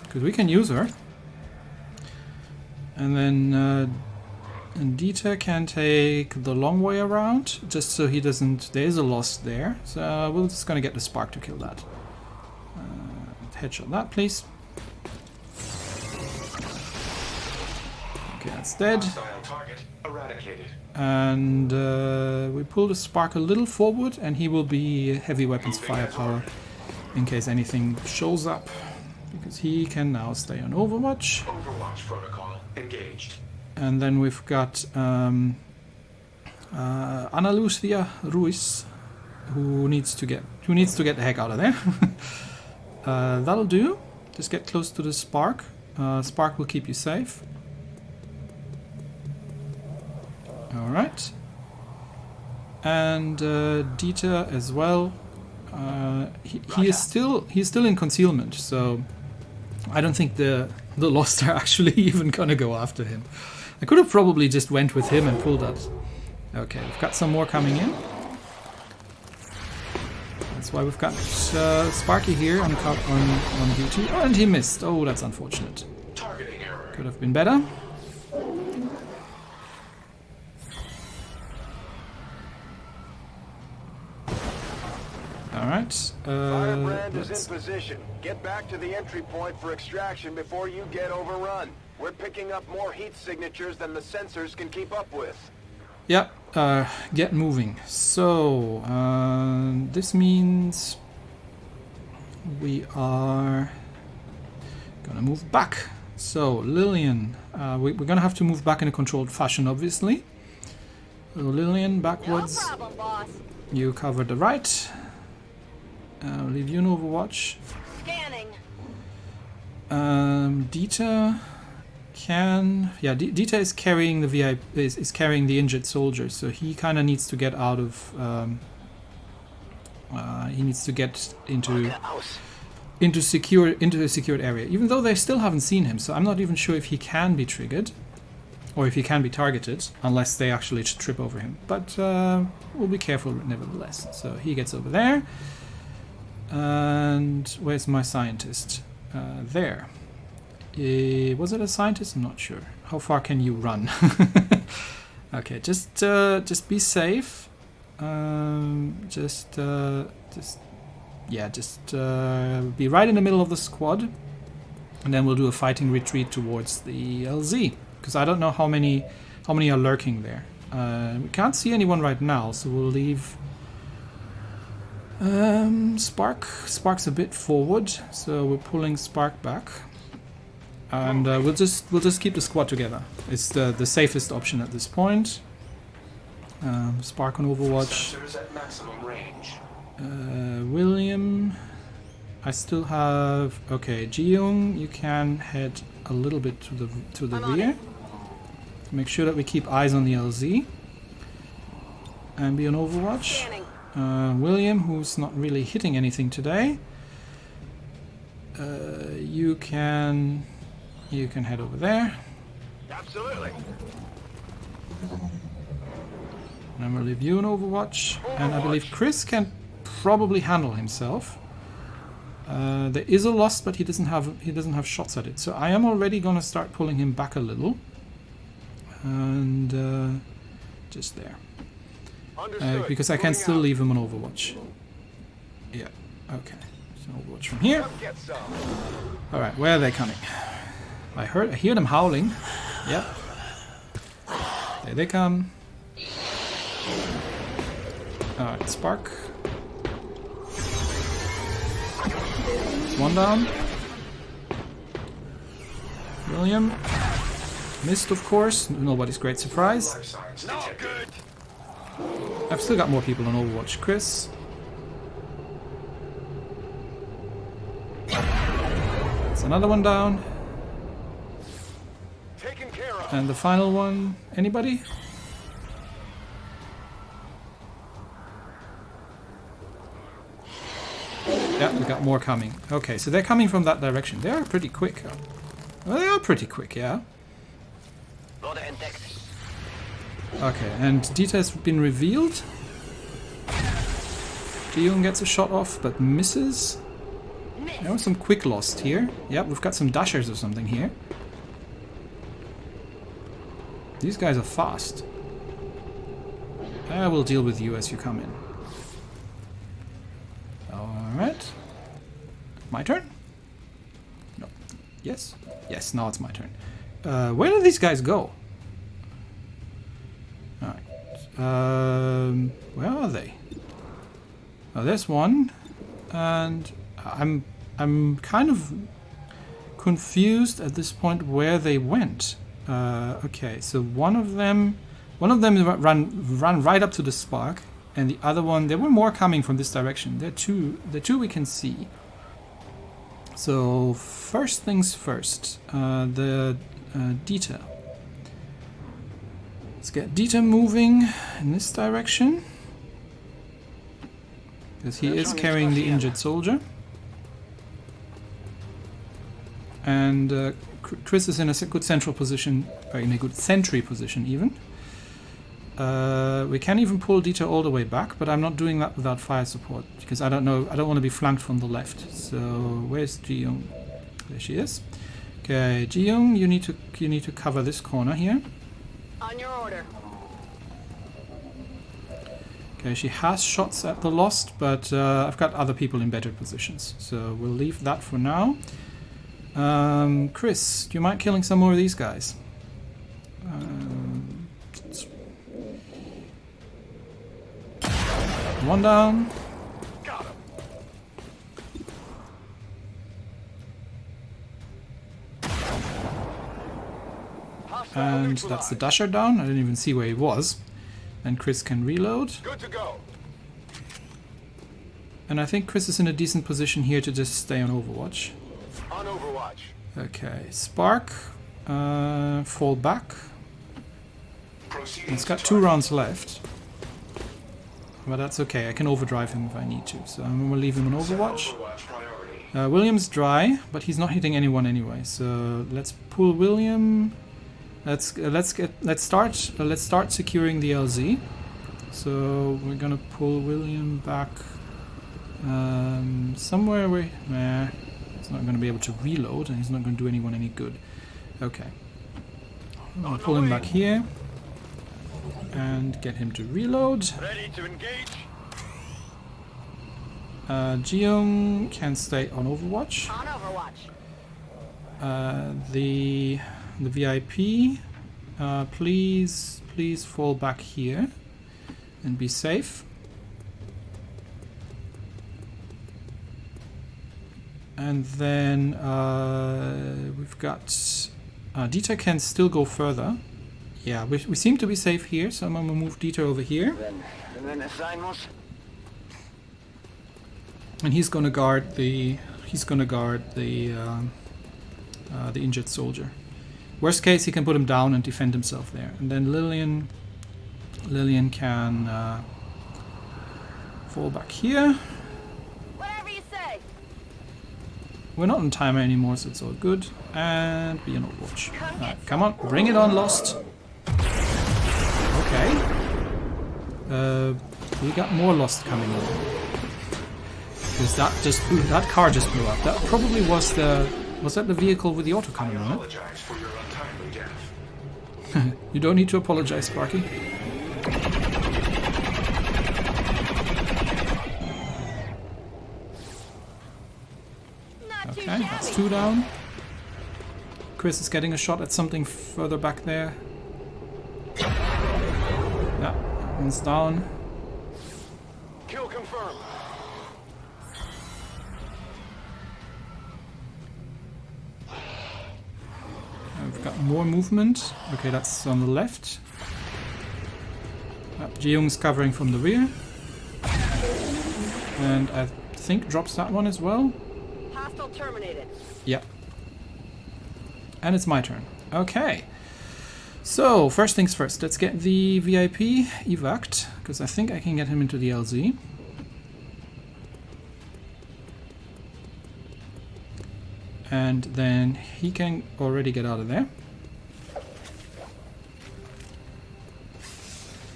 because we can use her. And then Dieter can take the long way around, just so he doesn't... There is a Lost there, so we're just going to get the Spark to kill that. Headshot that, please. Okay, that's dead. And we pull the Spark a little forward, and he will be heavy weapons firepower in case anything shows up, because he can now stay on Overwatch. Overwatch protocol engaged. And then we've got Ana Lucia Ruiz, who needs to get the heck out of there. That'll do. Just get close to the Spark. Spark will keep you safe. All right. And Dieter as well. He is still in concealment, so I don't think the Lost are actually even gonna go after him. I could have probably just went with him and pulled that. Okay, we've got some more coming in. That's why we've got Sparky here on duty. Oh, and he missed. Oh, that's unfortunate. Targeting error. Could have been better. Alright. Firebrand is in position. Get back to the entry point for extraction before you get overrun. We're picking up more heat signatures than the sensors can keep up with. Yeah, get moving. So, this means we are gonna move back. So, Lillian, we're gonna have to move back in a controlled fashion, obviously. So, Lillian, backwards. No problem, boss. You cover the right. I'll leave you in Overwatch. Scanning. Dieter can... Yeah, Dieter is carrying the VIP, is carrying the injured soldier, so he kind of needs to get out of... he needs to get into a secured area, even though they still haven't seen him, so I'm not even sure if he can be triggered, or if he can be targeted, unless they actually trip over him. But we'll be careful nevertheless. So he gets over there. And where's my scientist? There. Was it a scientist? I'm not sure. How far can you run? Okay, just be safe. Just yeah, just be right in the middle of the squad, and then we'll do a fighting retreat towards the LZ, because I don't know how many are lurking there. We can't see anyone right now, so we'll leave Spark's a bit forward, so we're pulling Spark back, and we'll just keep the squad together. It's the safest option at this point. Spark on Overwatch. Sensors at maximum range. William, I still have. Okay, Ji-young, you can head a little bit to the rear. Make sure that we keep eyes on the LZ and be on Overwatch. William, who's not really hitting anything today, you can head over there. Absolutely. And we'll leave you on Overwatch, and I believe Chris can probably handle himself. There is a lost, but he doesn't have shots at it. So I am already gonna start pulling him back a little, and just there, because I can still leave him on Overwatch. Yeah. Okay. So Overwatch from here. All right. Where are they coming? I hear them howling. Yep. There they come. Alright, Spark. One down. William. Missed, of course. Nobody's great surprise. Not good. I've still got more people on Overwatch. Chris. There's another one down. Taken care of. And the final one. Anybody? Yeah, we got more coming. Okay, so they're coming from that direction. They are pretty quick. Well, they are pretty quick, yeah. Okay, and Dita has been revealed. Ji-young gets a shot off, but misses. There was some quick lost here. Yep, we've got some dashers or something here. These guys are fast. I will deal with you as you come in. Alright. My turn? No. Yes? Yes, now it's my turn. Where did these guys go? Alright. Where are they? Oh, there's one. And I'm kind of confused at this point where they went. Okay, so one of them ran right up to the Spark. And the other one, there were more coming from this direction. The two we can see. So first things first, the Dita. Let's get Dita moving in this direction, because he is carrying the injured soldier. And Chris is in a good central position, or in a good sentry position even. We can even pull Dita all the way back, but I'm not doing that without fire support, because I don't want to be flanked from the left. So where's Ji-young? There she is. Okay, Ji-young, you need to cover this corner here. On your order. Okay, she has shots at the lost, but I've got other people in better positions, so we'll leave that for now. Chris, do you mind killing some more of these guys? One down. Got him. And that's the dasher down. I didn't even see where he was. And Chris can reload. Good to go. And I think Chris is in a decent position here to just stay on Overwatch. On Overwatch. Okay, Spark. Fall back. It's got 2 rounds left. But that's okay, I can overdrive him if I need to. So I'm gonna leave him on Overwatch. William's dry, but he's not hitting anyone anyway. So let's pull William. Let's start securing the LZ. So we're gonna pull William back somewhere where he's not gonna be able to reload, and he's not gonna do anyone any good. Okay, I'll pull him back here and get him to reload. Ready to engage. Jiyoung can stay on Overwatch. On Overwatch. The VIP, please fall back here and be safe. And then we've got Dieter can still go further. Yeah, we seem to be safe here, so I'm gonna move Dieter over here. And he's gonna guard the injured soldier. Worst case, he can put him down and defend himself there. And then Lillian can fall back here. Whatever you say. We're not on timer anymore, so it's all good. And be on Overwatch. Alright, come on, bring it on, Lost. Okay. We got more Lost coming in. Because that car just blew up. That probably was that the vehicle with the autocannon on it? Apologize for your untimely death. You don't need to apologize, Sparky. Okay, that's 2 down. Chris is getting a shot at something further back there. Yeah, that one's down. Kill confirmed. We've got more movement. Okay, that's on the left. Jiyoung's covering from the rear. And I think drops that one as well. Hostile terminated. Yep. And it's my turn. Okay. So, first things first. Let's get the VIP evac'd, because I think I can get him into the LZ. And then he can already get out of there.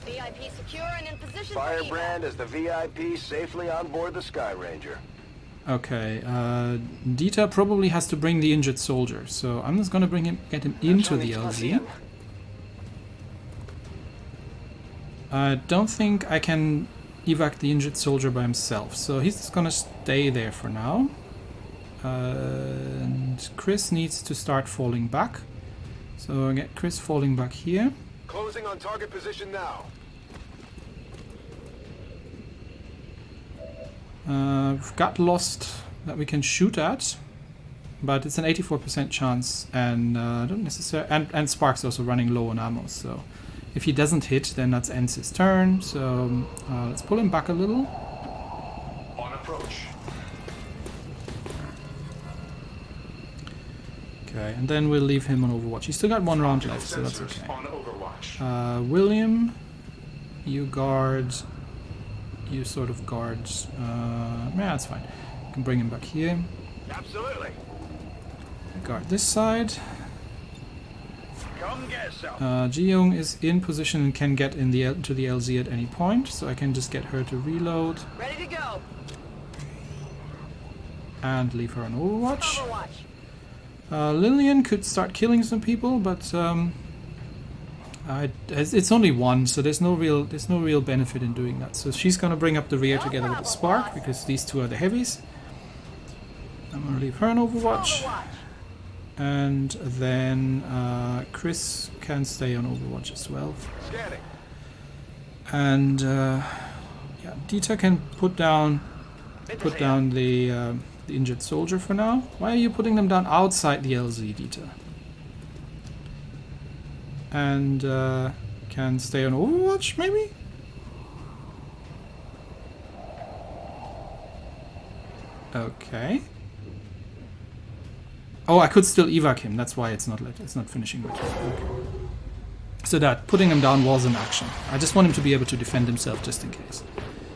VIP secure and in position. Firebrand is the VIP safely on board the Sky Ranger. Okay, Dieter probably has to bring the injured soldier, so I'm just gonna get him into the LZ. I don't think I can evac the injured soldier by himself, so he's just gonna stay there for now. And Chris needs to start falling back, so I'll get Chris falling back here. Closing on target position now. We've got Lost that we can shoot at, but it's an 84% chance, and don't necessarily. And Spark's also running low on ammo, so if he doesn't hit, then that ends his turn. So let's pull him back a little. On approach. Okay, and then we'll leave him on Overwatch. He's still got 1 round left, so that's okay. On Overwatch. William, you guard. You sort of guard. Yeah, that's fine. You can bring him back here. Absolutely. Guard this side. Come get some. Jiyoung is in position and can get in to the LZ at any point, so I can just get her to reload. Ready to go. And leave her on Overwatch. Overwatch. Lillian could start killing some people, but it's only 1, so there's no real benefit in doing that. So she's gonna bring up the rear together with the Spark, because these 2 are the heavies. I'm gonna leave her on Overwatch. And then Chris can stay on Overwatch as well. Scanning. And yeah, Dieter can put down the injured soldier for now. Why are you putting them down outside the LZ, Dieter? And can stay on Overwatch, maybe? Okay. Oh, I could still evac him. That's why it's not finishing with him. Okay. So that putting him down was an action. I just want him to be able to defend himself just in case.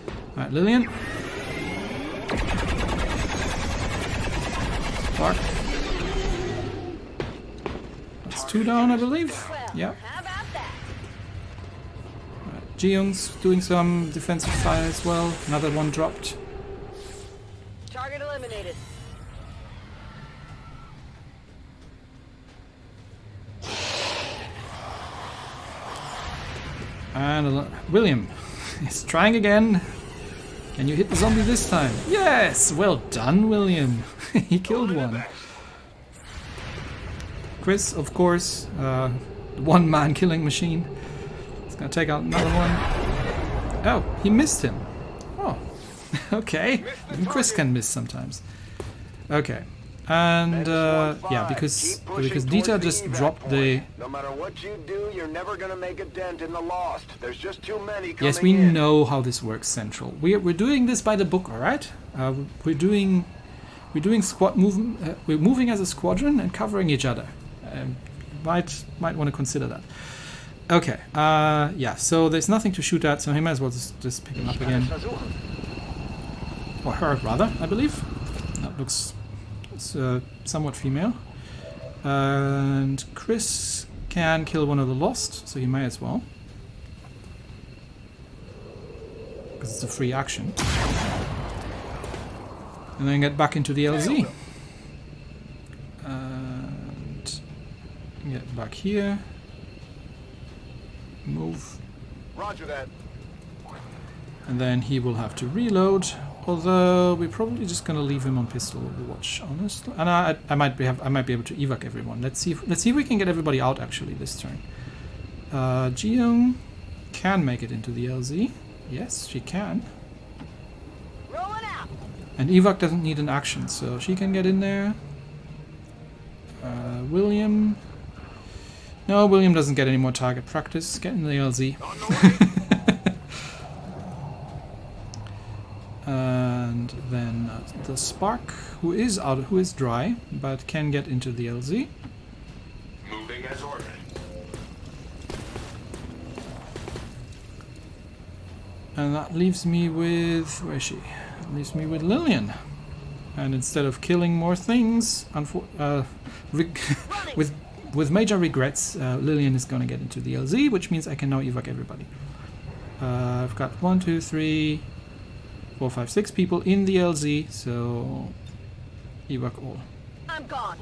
All right, Lillian. Clark. That's 2 down, I believe. Yeah. How about that? Jiyoung's doing some defensive fire as well. Another 1 dropped. Target eliminated. And William is trying again. Can you hit the zombie this time? Yes! Well done, William. He killed one. Chris, of course, the one-man killing machine. He's gonna take out another one. Oh, he missed him. Oh, okay. Even Chris can miss sometimes. Okay. And yeah, because Dieter just dropped the... No matter what you do, you're never gonna make a dent in the Lost. There's just too many coming Yes, we in. know how this works, Central. We're doing this by the book, all right? We're doing squad movement. We're moving as a squadron and covering each other. Might want to consider that. Okay. Yeah. So there's nothing to shoot at, so he might as well just pick him up again, or her rather, I believe. That looks somewhat female. And Chris can kill one of the Lost, so he may as well, because it's a free action. And then get back into the LZ. And get back here. Move. Roger that. And then he will have to reload. Although we're probably just gonna leave him on pistol watch, honestly. And I might be able to evac everyone. Let's see if we can get everybody out actually this turn. Jiyoung can make it into the LZ. Yes, she can. Rolling out. And evac doesn't need an action, so she can get in there. William. No, William doesn't get any more target practice. Get in the LZ. And then the Spark, who is dry, but can get into the LZ. Moving as ordered. And that leaves me with... where is she? That leaves me with Lillian. And instead of killing more things, with major regrets, Lillian is going to get into the LZ, which means I can now evac everybody. I've got 1, 2, 3, 4, 5, 6 people in the LZ, so evac all. I'm gone.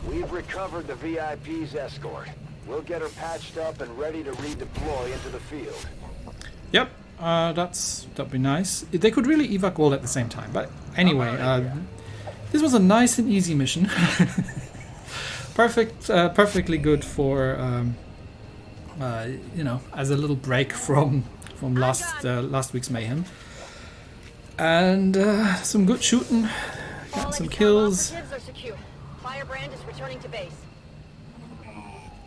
We've recovered the VIP's escort. We'll get her patched up and ready to redeploy into the field. Yep, that'd be nice. They could really evac all at the same time, but anyway, this was a nice and easy mission. Perfectly good for you know, as a little break from last week's mayhem, and some good shooting, got some kills. Operatives are secure. Firebrand is returning to base.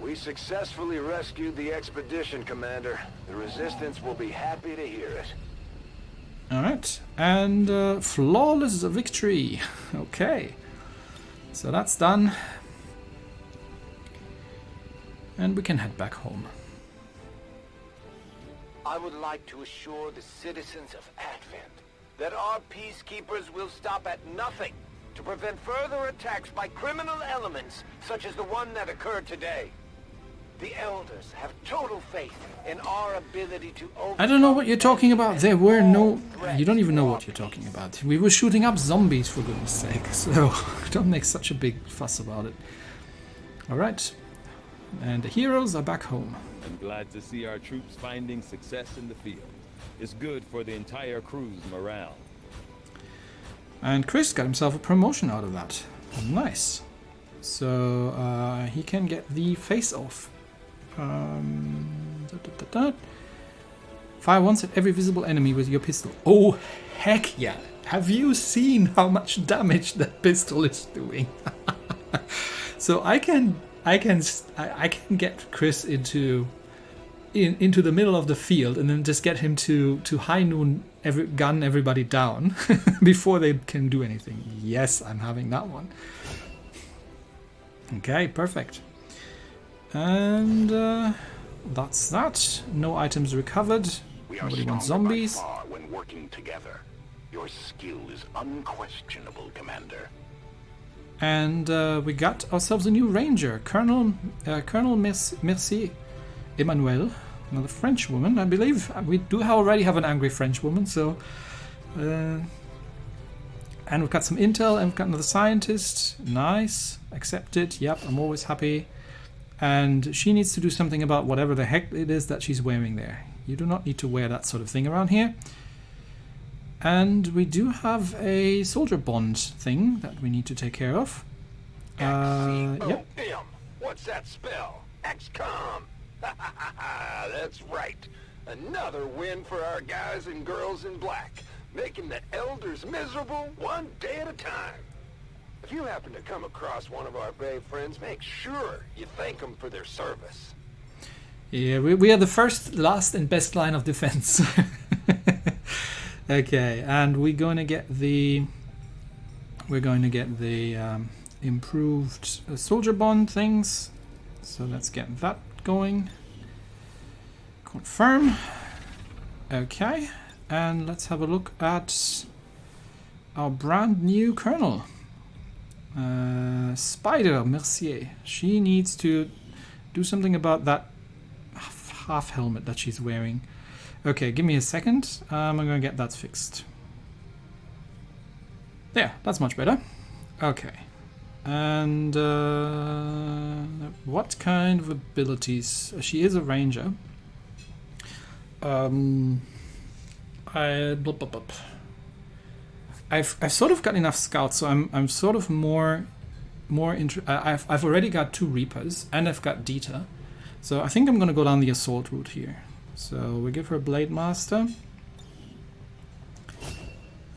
We successfully rescued the expedition, Commander. The Resistance will be happy to hear it. Alright, and flawless victory. Okay, so that's done. And we can head back home. I would like to assure the citizens of Advent that our peacekeepers will stop at nothing to prevent further attacks by criminal elements such as the one that occurred today. The Elders have total faith in our ability to overcome... I don't know what you're talking about. There were no... You don't even know what you're talking about. We were shooting up zombies, for goodness sake. So don't make such a big fuss about it. Alright. And the heroes are back home. I'm glad to see our troops finding success in the field. It's good for the entire crew's morale. And Chris got himself a promotion out of that. Nice. So he can get the face-off. Fire once at every visible enemy with your pistol. Oh, heck yeah. Have you seen how much damage that pistol is doing? So I can get Chris into the middle of the field and then just get him to high noon gun everybody down before they can do anything. Yes, I'm having that one. Okay, perfect. And that's that. No items recovered. Nobody wants zombies. By far when working together. Your skill is unquestionable, Commander. And we got ourselves a new ranger, Colonel Mercier Emmanuel, another French woman, I believe. We do already have an angry French woman, so. And we've got some intel, and we've got another scientist. Nice, accepted. Yep, I'm always happy. And she needs to do something about whatever the heck it is that she's wearing there. You do not need to wear that sort of thing around here. And we do have a soldier bond thing that we need to take care of. XCOM. What's that spell? XCOM. That's right. Another win for our guys and girls in black, making the elders miserable one day at a time. If you happen to come across one of our brave friends, make sure you thank them for their service. Yeah, we are the first, last, and best line of defense. Okay, and we're going to get the improved soldier bond things. So let's get that going. Confirm. Okay, and let's have a look at our brand new colonel. Spider Mercier. She needs to do something about that half helmet that she's wearing. Okay, give me a second. I'm gonna get that fixed. There, that's much better. Okay. And what kind of abilities? She is a ranger. I've sort of got enough scouts, so I'm sort of more I've already got 2 Reapers and I've got Dieter, so I think I'm gonna go down the assault route here. So we give her a Blade Master.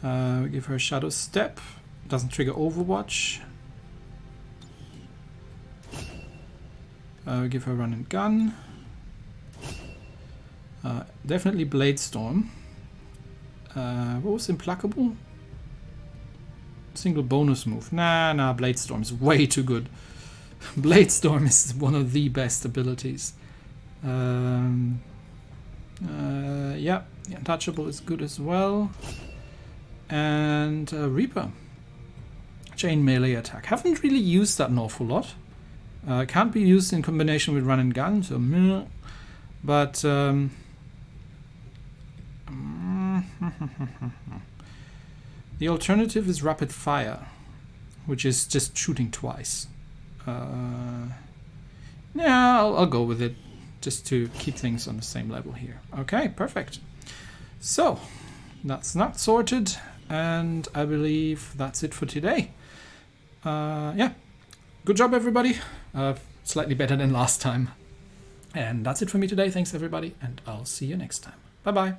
We give her a Shadow Step. Doesn't trigger Overwatch. We give her Run and Gun. Definitely Blade Storm. What was Implacable? Single bonus move. Nah, Blade Storm is way too good. Blade Storm is one of the best abilities. Yeah, Untouchable is good as well. And Reaper. Chain melee attack. Haven't really used that an awful lot. Can't be used in combination with Run and Gun, so meh. But the alternative is Rapid Fire, which is just shooting twice. Yeah, I'll go with it, just to keep things on the same level here. Okay, perfect. So, that's not sorted, and I believe that's it for today. Yeah, good job everybody. Slightly better than last time. And that's it for me today. Thanks everybody, and I'll see you next time. Bye bye.